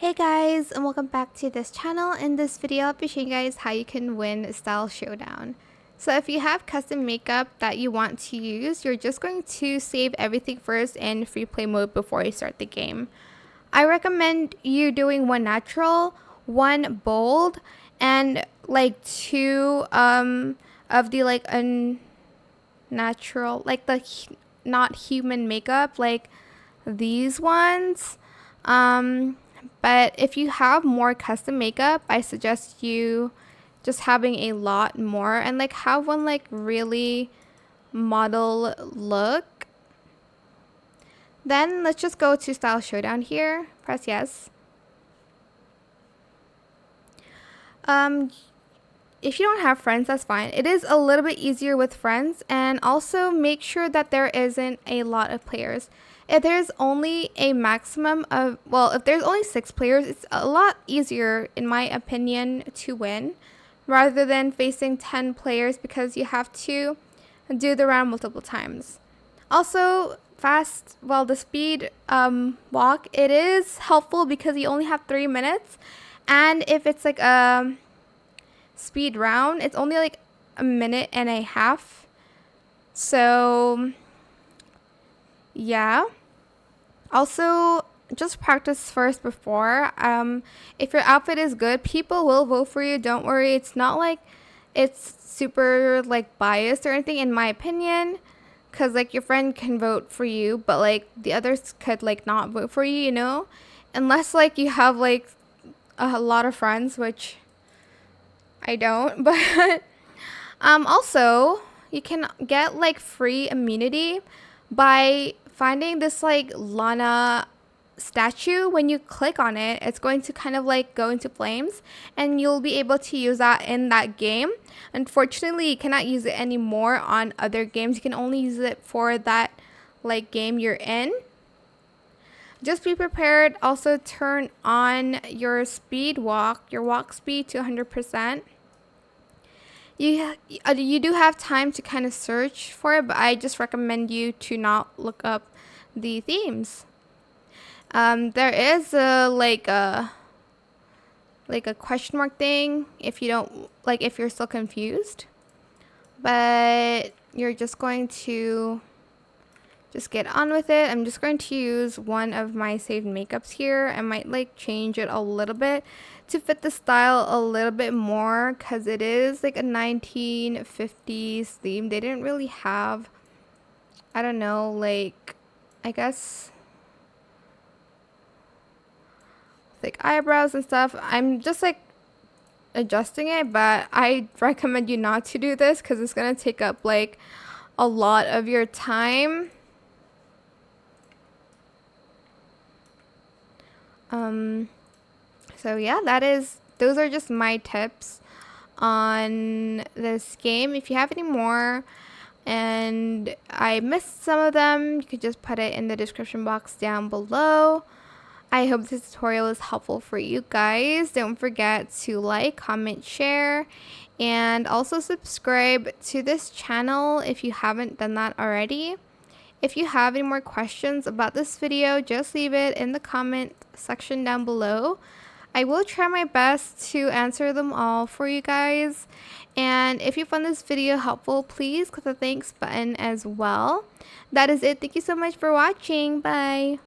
Hey guys, and welcome back to this channel. In this video, I'll be showing you guys how you can win Style Showdown. So if you have custom makeup that you want to use, you're just going to save everything first in free play mode before you start the game. I recommend you doing one natural, one bold, and like two of the like unnatural, like the not human makeup, like these ones. But if you have more custom makeup, I suggest you just having a lot more and like have one like really model look. Then let's just go to Style Showdown here. Press yes. If you don't have friends, that's fine. It is a little bit easier with friends, and also make sure that there isn't a lot of players. If there's only a maximum of, well, if there's only 6 players, it's a lot easier, in my opinion, to win rather than facing 10 players because you have to do the round multiple times. Also, the speed walk, it is helpful because you only have 3 minutes, and if it's like a speed round, it's only like a minute and a half. So yeah, also just practice first before. If your outfit is good, people will vote for you, don't worry. It's not like it's super like biased or anything, in my opinion, because like your friend can vote for you but like the others could like not vote for you, unless like you have like a lot of friends, which I don't. But also you can get like free immunity by finding this like Lana statue. When you click on it, it's going to kind of like go into flames, and you'll be able to use that in that game. Unfortunately, you cannot use it anymore on other games. You can only use it for that like game you're in. Just be prepared. Also turn on your walk speed to 100%. You do have time to kind of search for it, but I just recommend you to not look up the themes. There is a question mark thing if you don't like, if you're still confused, but you're just going to just get on with it. I'm just going to use one of my saved makeups here. I might like change it a little bit to fit the style a little bit more, because it is like a 1950s theme. They didn't really have, I don't know, like, I guess like eyebrows and stuff. I'm just like adjusting it, but I recommend you not to do this because it's gonna take up like a lot of your time. So yeah, those are just my tips on this game. If you have any more and I missed some of them, you could just put it in the description box down below. I hope this tutorial is helpful for you guys. Don't forget to like, comment, share, and also subscribe to this channel if you haven't done that already. If you have any more questions about this video, just leave it in the comment section down below. I will try my best to answer them all for you guys. And if you found this video helpful, please click the thanks button as well. That is it. Thank you so much for watching. Bye.